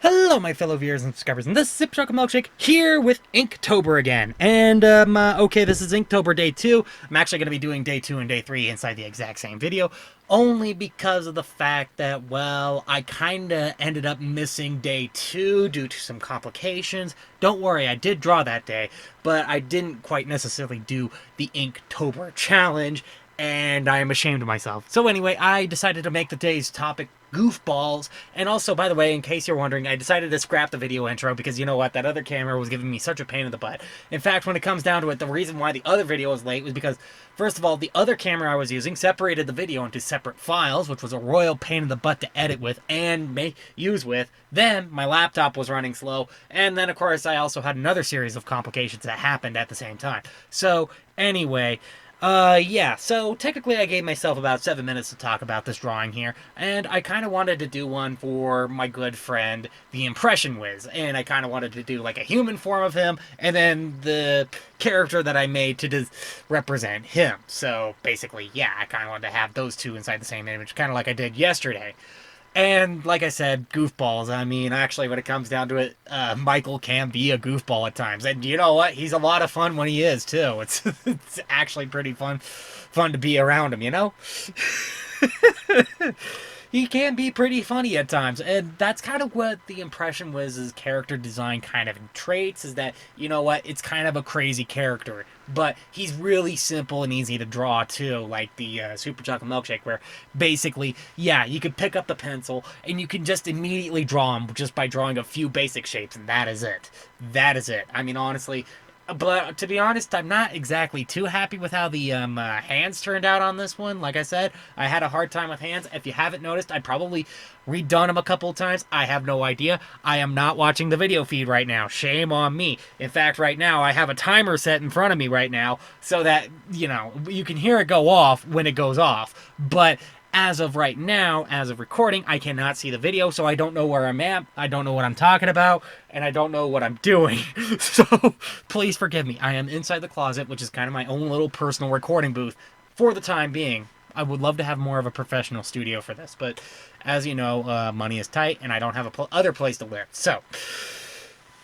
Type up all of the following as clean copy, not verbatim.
Hello, my fellow viewers and subscribers, and this is Supercholatemilkshake here with Inktober again. And, okay, this is Inktober Day 2. I'm actually going to be doing Day 2 and Day 3 inside the exact same video, only because of the fact that, well, I kinda ended up missing Day 2 due to some complications. Don't worry, I did draw that day, but I didn't quite necessarily do the Inktober challenge, and I am ashamed of myself. So anyway, I decided to make the day's topic goofballs. And also, by the way, in case you're wondering, I decided to scrap the video intro because you know what, that other camera was giving me such a pain in the butt. In fact, when it comes down to it, the reason why the other video was late was because, first of all, the other camera I was using separated the video into separate files, which was a royal pain in the butt to edit with and use with. Then my laptop was running slow, and then of course I also had another series of complications that happened at the same time. So anyway, yeah, so technically I gave myself about 7 minutes to talk about this drawing here, and I kind of wanted to do one for my good friend, the Impression Whiz, and I kind of wanted to do like a human form of him, and then the character that I made to represent him. So basically, yeah, I kind of wanted to have those two inside the same image, kind of like I did yesterday. And like I said, goofballs. I mean, actually, when it comes down to it, Michael can be a goofball at times. And you know what? He's a lot of fun when he is, too. It's actually pretty fun to be around him, you know? He can be pretty funny at times, and that's kind of what the Impression Wiz's character design kind of traits, is that, you know what, it's kind of a crazy character, but he's really simple and easy to draw too, like the Supercholatemilkshake, where basically, yeah, you could pick up the pencil and you can just immediately draw him just by drawing a few basic shapes, and that is it. That is it. I mean, honestly, but to be honest, I'm not exactly too happy with how the hands turned out on this one. Like I said, I had a hard time with hands. If you haven't noticed, I probably redone them a couple of times. I have no idea. I am not watching the video feed right now. Shame on me. In fact, right now, I have a timer set in front of me right now so that, you know, you can hear it go off when it goes off. But as of right now, as of recording, I cannot see the video, so I don't know where I'm at, I don't know what I'm talking about, and I don't know what I'm doing. So, please forgive me. I am inside the closet, which is kind of my own little personal recording booth for the time being. I would love to have more of a professional studio for this, but as you know, money is tight, and I don't have a other place to live, so.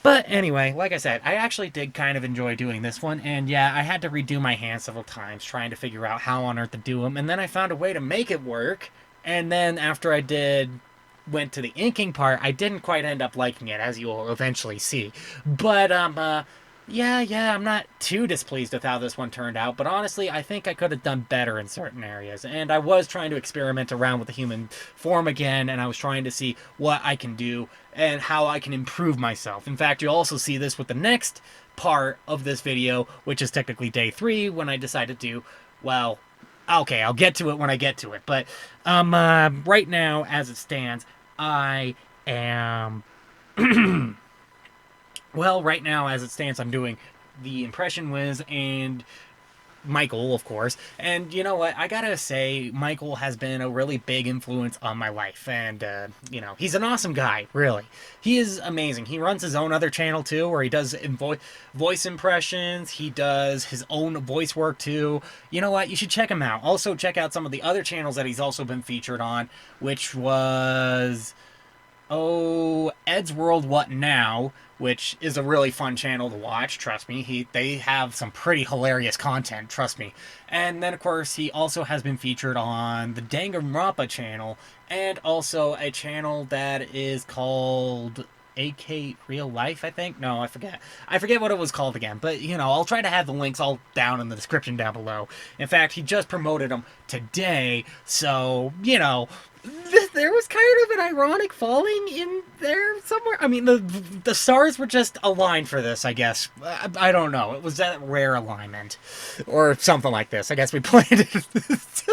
But anyway, like I said, I actually did kind of enjoy doing this one, and yeah, I had to redo my hands several times trying to figure out how on earth to do them, and then I found a way to make it work, and then after I went to the inking part, I didn't quite end up liking it, as you will eventually see. But, yeah, I'm not too displeased with how this one turned out, but honestly, I think I could have done better in certain areas, and I was trying to experiment around with the human form again, and I was trying to see what I can do and how I can improve myself. In fact, you'll also see this with the next part of this video, which is technically Day 3, when I decided to, well, okay, I'll get to it when I get to it, but, right now, as it stands, I am... Well, right now, as it stands, I'm doing the Impression Whiz and Michael, of course. And you know what? I gotta say, Michael has been a really big influence on my life. And, you know, he's an awesome guy, really. He is amazing. He runs his own other channel, too, where he does voice impressions. He does his own voice work, too. You know what? You should check him out. Also, check out some of the other channels that he's also been featured on, which was... Oh, Ed's World What Now, which is a really fun channel to watch, trust me. They have some pretty hilarious content, trust me. And then, of course, he also has been featured on the Danganronpa channel, and also a channel that is called AK Real Life, I think? No, I forget. I forget what it was called again, but, you know, I'll try to have the links all down in the description down below. In fact, he just promoted them today, so, you know... There was kind of an ironic falling in there somewhere. I mean, the stars were just aligned for this, I guess. I don't know. It was that rare alignment. Or something like this. I guess we played it.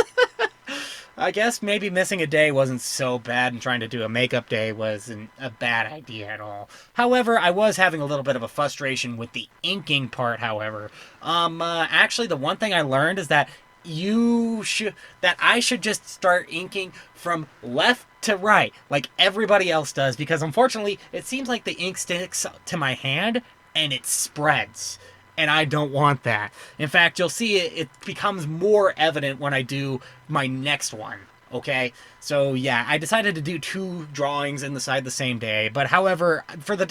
I guess maybe missing a day wasn't so bad, and trying to do a makeup day wasn't a bad idea at all. However, I was having a little bit of a frustration with the inking part, however. Actually, the one thing I learned is that I should just start inking from left to right, like everybody else does, because unfortunately, it seems like the ink sticks to my hand, and it spreads. And I don't want that. In fact, you'll see it becomes more evident when I do my next one. Okay, so yeah, I decided to do two drawings inside the same day. But however, for the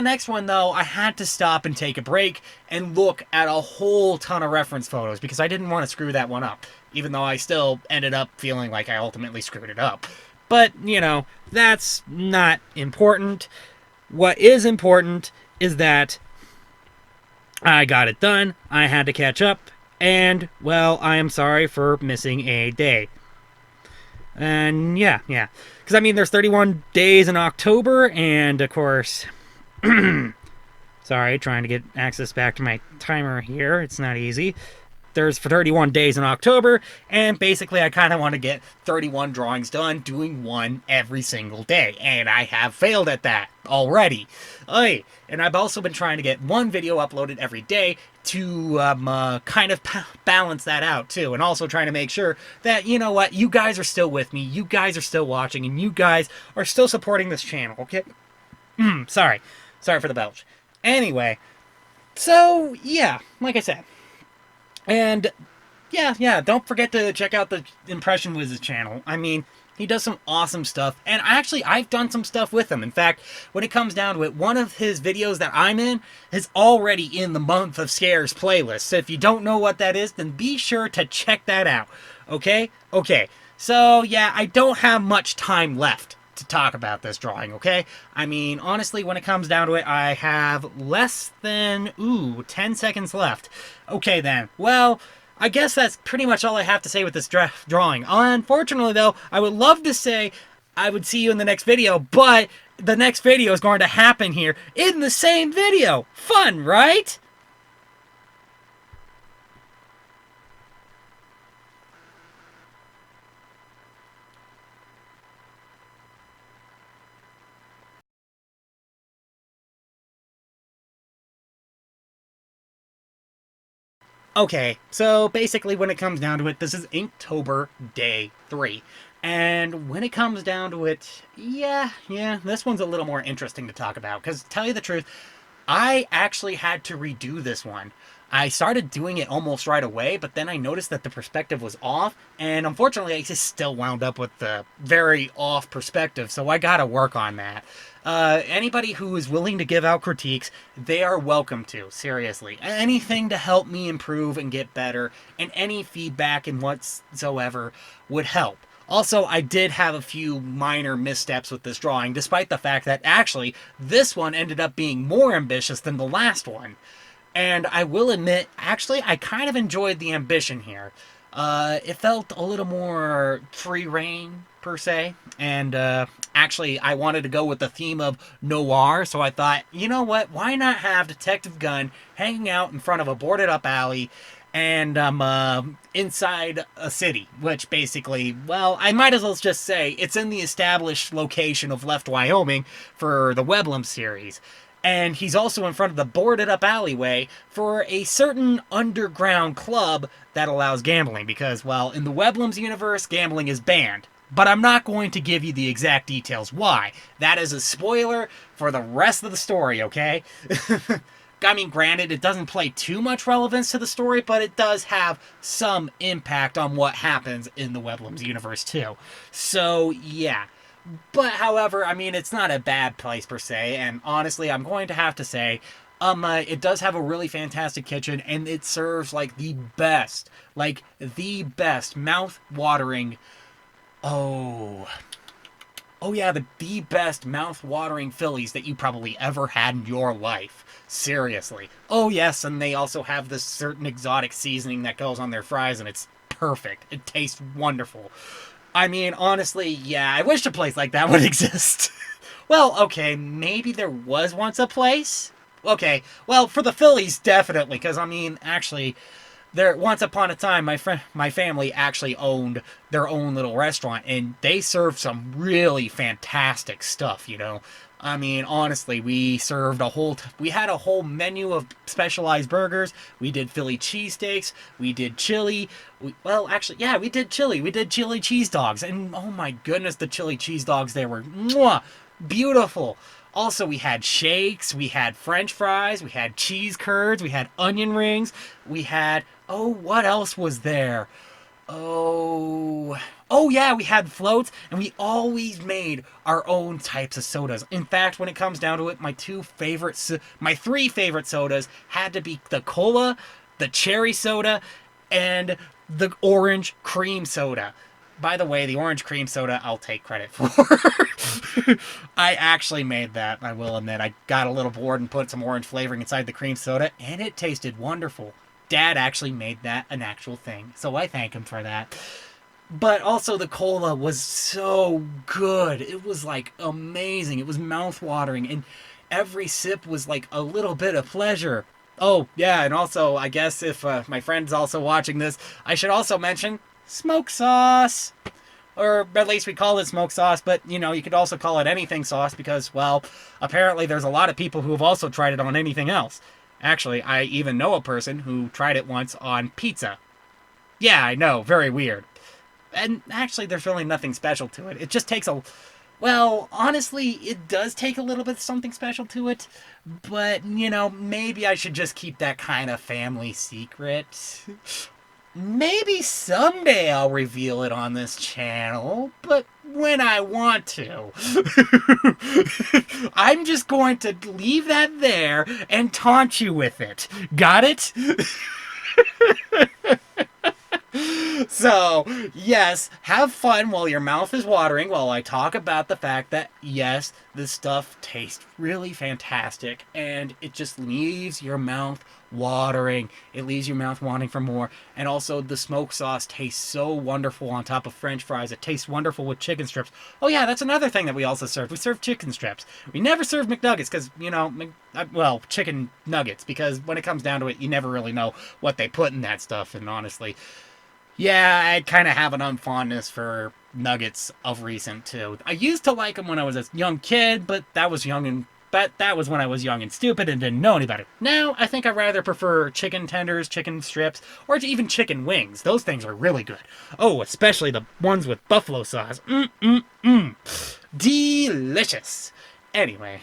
next one though, I had to stop and take a break and look at a whole ton of reference photos because I didn't want to screw that one up. Even though I still ended up feeling like I ultimately screwed it up. But that's not important. What is important is that I got it done. I had to catch up, and well, I am sorry for missing a day. And yeah. Because, I mean, there's 31 days in October, and of course, sorry, trying to get access back to my timer here. It's not easy. There's for 31 days in October, and basically I kind of want to get 31 drawings done, doing one every single day, and I have failed at that already. Oy. And I've also been trying to get one video uploaded every day to kind of balance that out too, and also trying to make sure that, you know what, you guys are still with me, you guys are still watching, and you guys are still supporting this channel, okay? Sorry for the belch. Anyway, so yeah, like I said, and yeah, don't forget to check out the Impression Wiz's channel. I mean, he does some awesome stuff, and actually, I've done some stuff with him. In fact, when it comes down to it, one of his videos that I'm in is already in the Month of Scares playlist. So if you don't know what that is, then be sure to check that out. Okay? Okay. So yeah, I don't have much time left to talk about this drawing, okay? I mean, honestly, when it comes down to it, I have less than, 10 seconds left. Okay then, well, I guess that's pretty much all I have to say with this drawing. Unfortunately, though, I would love to say I would see you in the next video, but the next video is going to happen here in the same video. Fun, right? Okay, so basically when it comes down to it, this is Inktober Day 3. And when it comes down to it, yeah, this one's a little more interesting to talk about. Because, to tell you the truth, I actually had to redo this one. I started doing it almost right away, but then I noticed that the perspective was off, and unfortunately I just still wound up with the very off perspective, so I gotta work on that. Anybody who is willing to give out critiques, they are welcome to, seriously. Anything to help me improve and get better, and any feedback and whatsoever would help. Also, I did have a few minor missteps with this drawing, despite the fact that actually this one ended up being more ambitious than the last one. And I will admit, actually, I kind of enjoyed the ambition here. It felt a little more free reign, per se. And actually, I wanted to go with the theme of Noir, so I thought, you know what, why not have Detective Gunn hanging out in front of a boarded up alley and inside a city, which basically, well, I might as well just say it's in the established location of Left Wyoming for the Weblum series. And he's also in front of the boarded up alleyway for a certain underground club that allows gambling because, well, in the Weblum's universe, gambling is banned. But I'm not going to give you the exact details why. That is a spoiler for the rest of the story, okay? I mean, granted, it doesn't play too much relevance to the story, but it does have some impact on what happens in the Weblum's universe, too. So, yeah. But, however, I mean, it's not a bad place, per se, and honestly, I'm going to have to say, it does have a really fantastic kitchen, and it serves, like, the best mouth-watering, oh, Oh yeah, the best mouth-watering Phillies that you probably ever had in your life. Seriously. Oh yes, and they also have this certain exotic seasoning that goes on their fries, and it's perfect. It tastes wonderful. I mean, honestly, yeah, I wish a place like that would exist. Well, okay, maybe there was once a place? Okay, well, for the Phillies, definitely, because, I mean, actually, there once upon a time my family actually owned their own little restaurant and they served some really fantastic stuff. I mean, honestly, we had a whole menu of specialized burgers. We did Philly cheesesteaks, we did chili. We did chili. We did chili cheese dogs, and oh my goodness, the chili cheese dogs, they were mwah, beautiful. Also, we had shakes, we had french fries, we had cheese curds, we had onion rings, we had, oh, what else was there? Oh, Oh yeah, we had floats, and we always made our own types of sodas. In fact, when it comes down to it, my three favorite sodas had to be the cola, the cherry soda, and the orange cream soda. By the way, the orange cream soda I'll take credit for. I actually made that, I will admit. I got a little bored and put some orange flavoring inside the cream soda, and it tasted wonderful. Dad actually made that an actual thing, so I thank him for that. But also the cola was so good. It was like amazing. It was mouth-watering, and every sip was like a little bit of pleasure. Oh, yeah, and also, I guess if my friend's also watching this, I should also mention smoke sauce. Or at least we call it smoke sauce, but, you know, you could also call it anything sauce because, well, apparently there's a lot of people who have also tried it on anything else. Actually, I even know a person who tried it once on pizza. Yeah, I know, very weird. And actually, there's really nothing special to it. It just takes a... Well, honestly, it does take a little bit of something special to it. But, you know, maybe I should just keep that kind of family secret. Maybe someday I'll reveal it on this channel, but when I want to. I'm just going to leave that there and taunt you with it. Got it? So, yes, have fun while your mouth is watering while I talk about the fact that, yes, this stuff tastes really fantastic, and it just leaves your mouth watering. It leaves your mouth wanting for more. And also, the smoke sauce tastes so wonderful on top of French fries. It tastes wonderful with chicken strips. Oh yeah, that's another thing that we also serve. We serve chicken strips. We never serve McNuggets because, you know, well, chicken nuggets, because when it comes down to it, you never really know what they put in that stuff, and honestly... Yeah, I kind of have an unfondness for nuggets of recent, too. I used to like them when I was a young kid, but that was when I was young and stupid and didn't know any better. Now, I think I'd rather prefer chicken tenders, chicken strips, or even chicken wings. Those things are really good. Oh, especially the ones with buffalo sauce. Delicious. Anyway...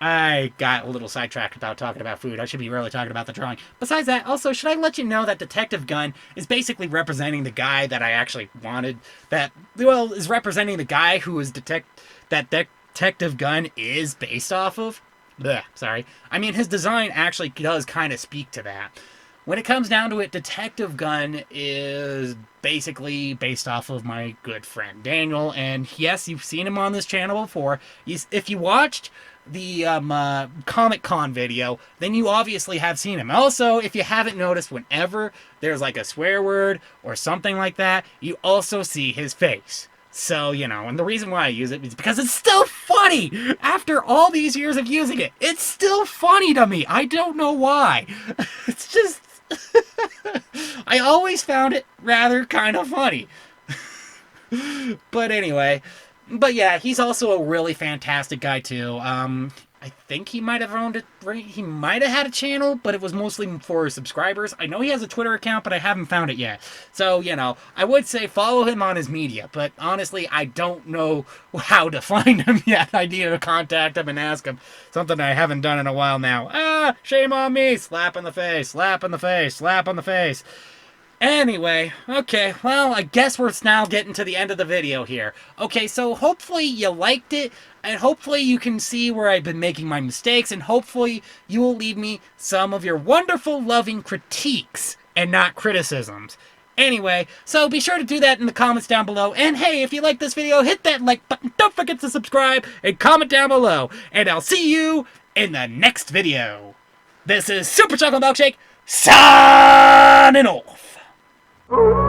I got a little sidetracked about talking about food. I should be really talking about the drawing. Besides that, also, should I let you know that Detective Gun is basically representing the guy that I actually wanted? That, well, is representing the guy who is Detective Gun is based off of? Blech, sorry. I mean, his design actually does kind of speak to that. When it comes down to it, Detective Gun is basically based off of my good friend Daniel, and yes, you've seen him on this channel before. If you watched the Comic-Con video, then you obviously have seen him. Also, if you haven't noticed, whenever there's like a swear word or something like that, you also see his face. So, you know, and the reason why I use it is because it's still funny! After all these years of using it, it's still funny to me! I don't know why. It's just... I always found it rather kind of funny. But anyway... But yeah, he's also a really fantastic guy too. I think he might have owned it. He might have had a channel, but it was mostly for subscribers. I know he has a Twitter account, but I haven't found it yet. So, you know, I would say follow him on his media, but honestly, I don't know how to find him yet. I need to contact him and ask him. Something I haven't done in a while now. Ah, shame on me. Slap in the face, slap in the face, slap on the face. Anyway, okay, well, I guess we're now getting to the end of the video here. Okay, so hopefully you liked it, and hopefully you can see where I've been making my mistakes, and hopefully you will leave me some of your wonderful, loving critiques, and not criticisms. Anyway, so be sure to do that in the comments down below, and hey, if you like this video, hit that like button, don't forget to subscribe, and comment down below, and I'll see you in the next video. This is Super Chocolate Milkshake, signing off. Oh!